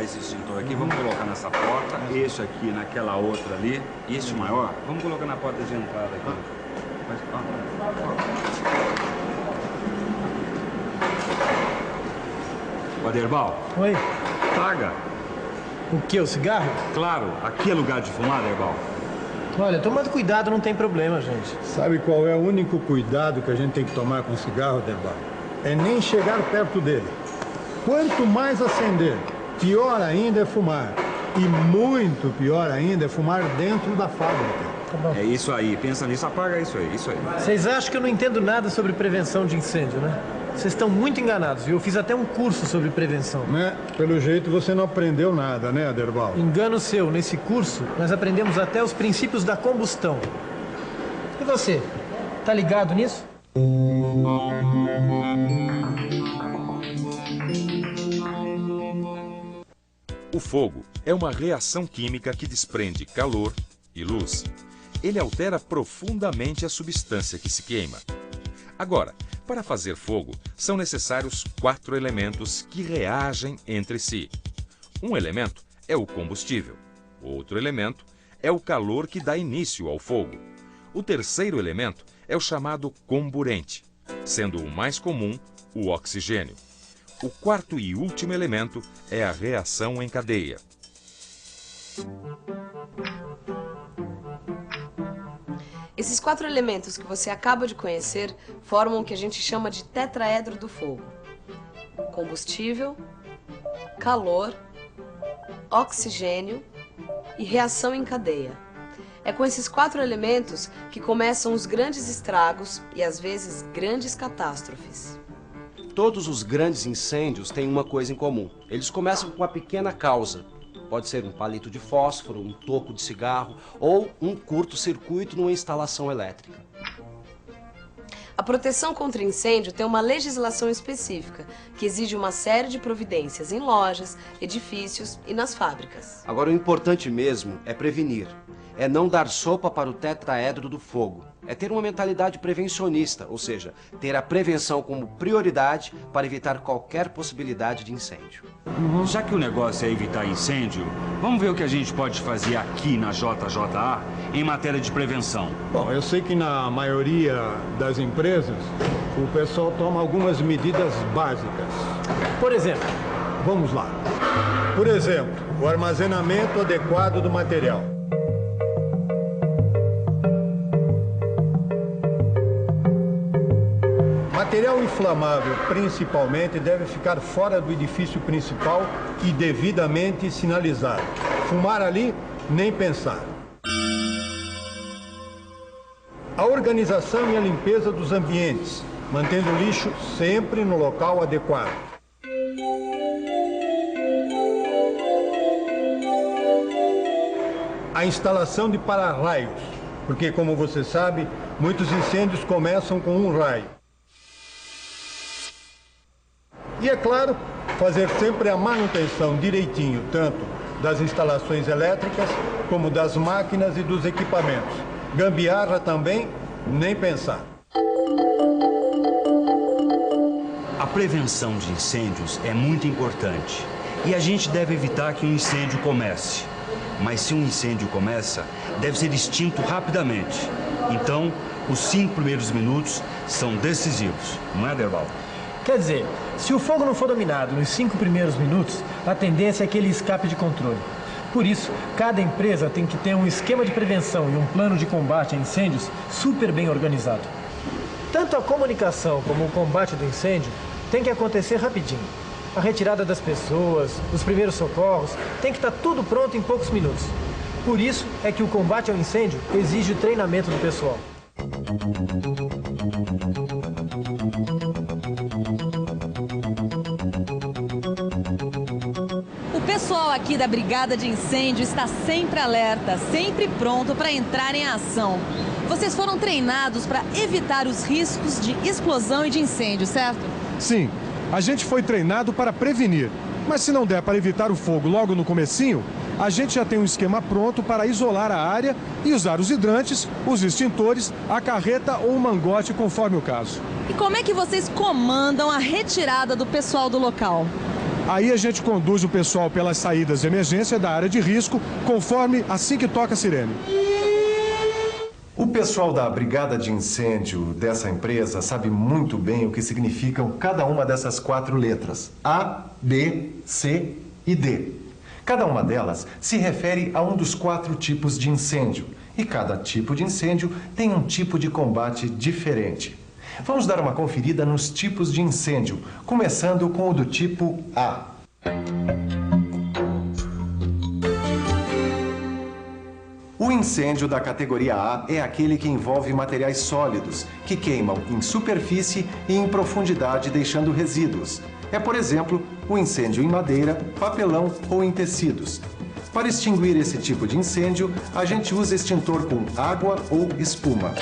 pegar esse extintor aqui, vamos colocar nessa porta, esse aqui naquela outra ali, e esse maior, vamos colocar na porta de entrada aqui. Ó, Aderbal. Oi. Traga. O que, o cigarro? Claro, aqui é lugar de fumar, Aderbal. Olha, tomando cuidado não tem problema, gente. Sabe qual é o único cuidado que a gente tem que tomar com o cigarro, Aderbal? É nem chegar perto dele. Quanto mais acender, pior ainda é fumar. E muito pior ainda é fumar dentro da fábrica. Tá bom. É isso aí, pensa nisso, apaga isso aí, isso aí. Vocês acham que eu não entendo nada sobre prevenção de incêndio, né? Vocês estão muito enganados, viu? Eu fiz até um curso sobre prevenção. Né? Pelo jeito você não aprendeu nada, né, Aderbal? Engano seu. Nesse curso, nós aprendemos até os princípios da combustão. E você? Tá ligado nisso? O fogo é uma reação química que desprende calor e luz. Ele altera profundamente a substância que se queima. Agora, para fazer fogo, são necessários 4 elementos que reagem entre si. Um elemento é o combustível. Outro elemento é o calor que dá início ao fogo. O terceiro elemento é o chamado comburente, sendo o mais comum o oxigênio. O quarto e último elemento é a reação em cadeia. Esses 4 elementos que você acaba de conhecer formam o que a gente chama de tetraedro do fogo: combustível, calor, oxigênio e reação em cadeia. É com esses 4 elementos que começam os grandes estragos e, às vezes, grandes catástrofes. Todos os grandes incêndios têm uma coisa em comum. Eles começam com uma pequena causa. Pode ser um palito de fósforo, um toco de cigarro ou um curto-circuito numa instalação elétrica. A proteção contra incêndio tem uma legislação específica que exige uma série de providências em lojas, edifícios e nas fábricas. Agora, o importante mesmo é prevenir. É não dar sopa para o tetraedro do fogo. É ter uma mentalidade prevencionista, ou seja, ter a prevenção como prioridade para evitar qualquer possibilidade de incêndio. Já que o negócio é evitar incêndio, vamos ver o que a gente pode fazer aqui na JJA em matéria de prevenção. Bom, eu sei que na maioria das empresas o pessoal toma algumas medidas básicas. Por exemplo? Vamos lá. Por exemplo, o armazenamento adequado do material. Material inflamável, principalmente, deve ficar fora do edifício principal e devidamente sinalizado. Fumar ali, nem pensar. A organização e a limpeza dos ambientes, mantendo o lixo sempre no local adequado. A instalação de para-raios, porque, como você sabe, muitos incêndios começam com um raio. E, é claro, fazer sempre a manutenção direitinho, tanto das instalações elétricas, como das máquinas e dos equipamentos. Gambiarra também, nem pensar. A prevenção de incêndios é muito importante e a gente deve evitar que um incêndio comece. Mas se um incêndio começa, deve ser extinto rapidamente. Então, os 5 primeiros minutos são decisivos, não é, Aderbal? Quer dizer, se o fogo não for dominado nos 5 primeiros minutos, a tendência é que ele escape de controle. Por isso, cada empresa tem que ter um esquema de prevenção e um plano de combate a incêndios super bem organizado. Tanto a comunicação como o combate do incêndio tem que acontecer rapidinho. A retirada das pessoas, os primeiros socorros, tem que estar tudo pronto em poucos minutos. Por isso é que o combate ao incêndio exige o treinamento do pessoal. O pessoal aqui da Brigada de Incêndio está sempre alerta, sempre pronto para entrar em ação. Vocês foram treinados para evitar os riscos de explosão e de incêndio, certo? Sim, a gente foi treinado para prevenir. Mas se não der para evitar o fogo logo no comecinho, a gente já tem um esquema pronto para isolar a área e usar os hidrantes, os extintores, a carreta ou o mangote, conforme o caso. E como é que vocês comandam a retirada do pessoal do local? Aí a gente conduz o pessoal pelas saídas de emergência da área de risco, conforme assim que toca a sirene. O pessoal da brigada de incêndio dessa empresa sabe muito bem o que significam cada uma dessas 4 letras: A, B, C e D. Cada uma delas se refere a um dos 4 tipos de incêndio, e cada tipo de incêndio tem um tipo de combate diferente. Vamos dar uma conferida nos tipos de incêndio, começando com o do tipo A. O incêndio da categoria A é aquele que envolve materiais sólidos, que queimam em superfície e em profundidade, deixando resíduos. É, por exemplo, o incêndio em madeira, papelão ou em tecidos. Para extinguir esse tipo de incêndio, a gente usa extintor com água ou espuma.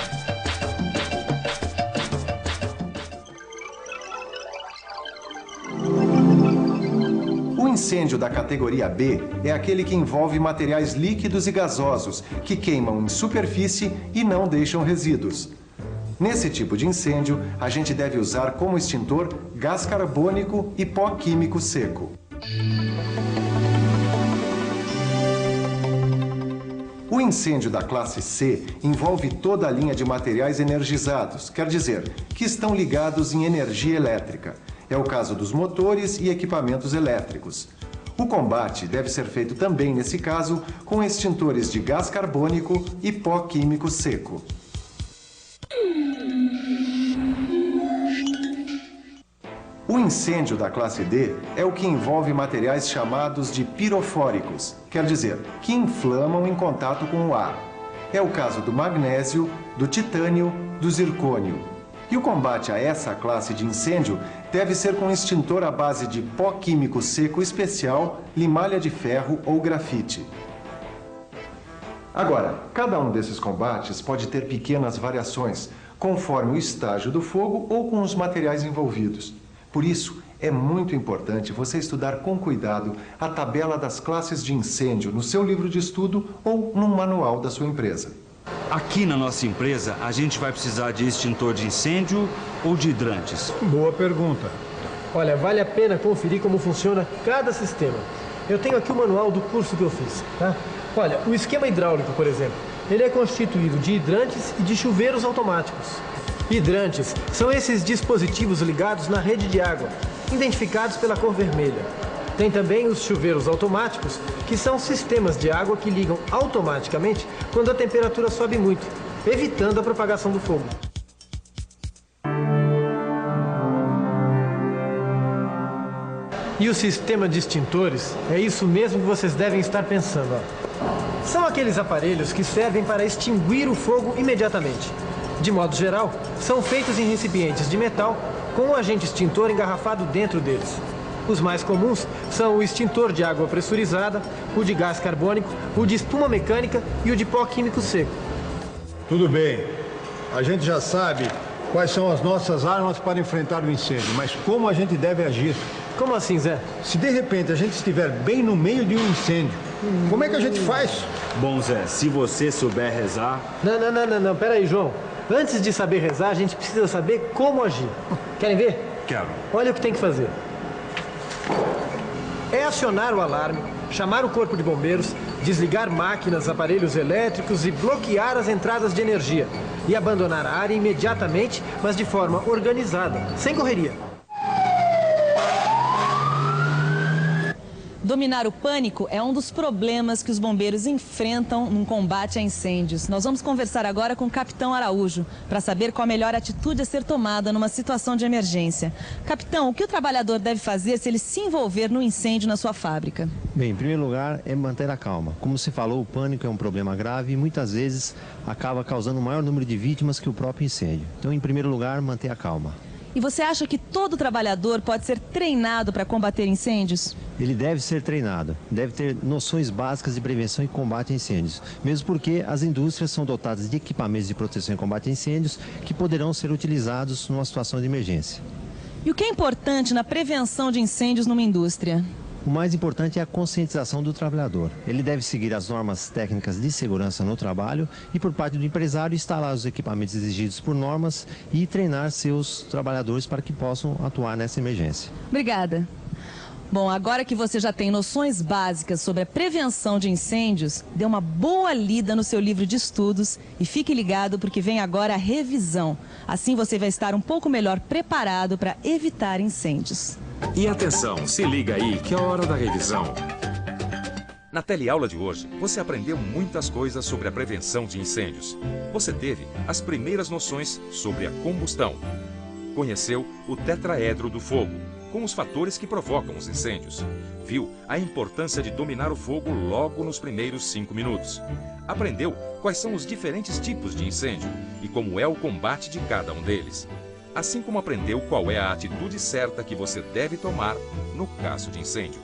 O incêndio da categoria B é aquele que envolve materiais líquidos e gasosos, que queimam em superfície e não deixam resíduos. Nesse tipo de incêndio, a gente deve usar como extintor gás carbônico e pó químico seco. O incêndio da classe C envolve toda a linha de materiais energizados, quer dizer, que estão ligados em energia elétrica. É o caso dos motores e equipamentos elétricos. O combate deve ser feito também, nesse caso, com extintores de gás carbônico e pó químico seco. O incêndio da classe D é o que envolve materiais chamados de pirofóricos, quer dizer, que inflamam em contato com o ar. É o caso do magnésio, do titânio, do zircônio. E o combate a essa classe de incêndio deve ser com extintor à base de pó químico seco especial, limalha de ferro ou grafite. Agora, cada um desses combates pode ter pequenas variações, conforme o estágio do fogo ou com os materiais envolvidos. Por isso, é muito importante você estudar com cuidado a tabela das classes de incêndio no seu livro de estudo ou no manual da sua empresa. Aqui na nossa empresa, a gente vai precisar de extintor de incêndio ou de hidrantes? Boa pergunta. Olha, vale a pena conferir como funciona cada sistema. Eu tenho aqui o manual do curso que eu fiz, tá? Olha, o esquema hidráulico, por exemplo, ele é constituído de hidrantes e de chuveiros automáticos. Hidrantes são esses dispositivos ligados na rede de água, identificados pela cor vermelha. Tem também os chuveiros automáticos, que são sistemas de água que ligam automaticamente quando a temperatura sobe muito, evitando a propagação do fogo. E o sistema de extintores é isso mesmo que vocês devem estar pensando. Ó. São aqueles aparelhos que servem para extinguir o fogo imediatamente. De modo geral, são feitos em recipientes de metal com um agente extintor engarrafado dentro deles. Os mais comuns são o extintor de água pressurizada, o de gás carbônico, o de espuma mecânica e o de pó químico seco. Tudo bem. A gente já sabe quais são as nossas armas para enfrentar o incêndio, mas como a gente deve agir? Como assim, Zé? Se de repente a gente estiver bem no meio de um incêndio, como é que a gente faz? Bom, Zé, se você souber rezar... Não. Pera aí, João. Antes de saber rezar, a gente precisa saber como agir. Querem ver? Quero. Olha o que tem que fazer. É acionar o alarme, chamar o corpo de bombeiros, desligar máquinas, aparelhos elétricos e bloquear as entradas de energia. E abandonar a área imediatamente, mas de forma organizada, sem correria. Dominar o pânico é um dos problemas que os bombeiros enfrentam num combate a incêndios. Nós vamos conversar agora com o Capitão Araújo para saber qual a melhor atitude a ser tomada numa situação de emergência. Capitão, o que o trabalhador deve fazer se ele se envolver no incêndio na sua fábrica? Bem, em primeiro lugar, é manter a calma. Como se falou, o pânico é um problema grave e muitas vezes acaba causando o maior número de vítimas que o próprio incêndio. Então, em primeiro lugar, manter a calma. E você acha que todo trabalhador pode ser treinado para combater incêndios? Ele deve ser treinado, deve ter noções básicas de prevenção e combate a incêndios, mesmo porque as indústrias são dotadas de equipamentos de proteção e combate a incêndios que poderão ser utilizados numa situação de emergência. E o que é importante na prevenção de incêndios numa indústria? O mais importante é a conscientização do trabalhador. Ele deve seguir as normas técnicas de segurança no trabalho e, por parte do empresário, instalar os equipamentos exigidos por normas e treinar seus trabalhadores para que possam atuar nessa emergência. Obrigada. Bom, agora que você já tem noções básicas sobre a prevenção de incêndios, dê uma boa lida no seu livro de estudos e fique ligado porque vem agora a revisão. Assim você vai estar um pouco melhor preparado para evitar incêndios. E atenção, se liga aí que é a hora da revisão. Na teleaula de hoje, você aprendeu muitas coisas sobre a prevenção de incêndios. Você teve as primeiras noções sobre a combustão. Conheceu o tetraedro do fogo, com os fatores que provocam os incêndios. Viu a importância de dominar o fogo logo nos primeiros 5 minutos. Aprendeu quais são os diferentes tipos de incêndio e como é o combate de cada um deles. Assim como aprendeu qual é a atitude certa que você deve tomar no caso de incêndio.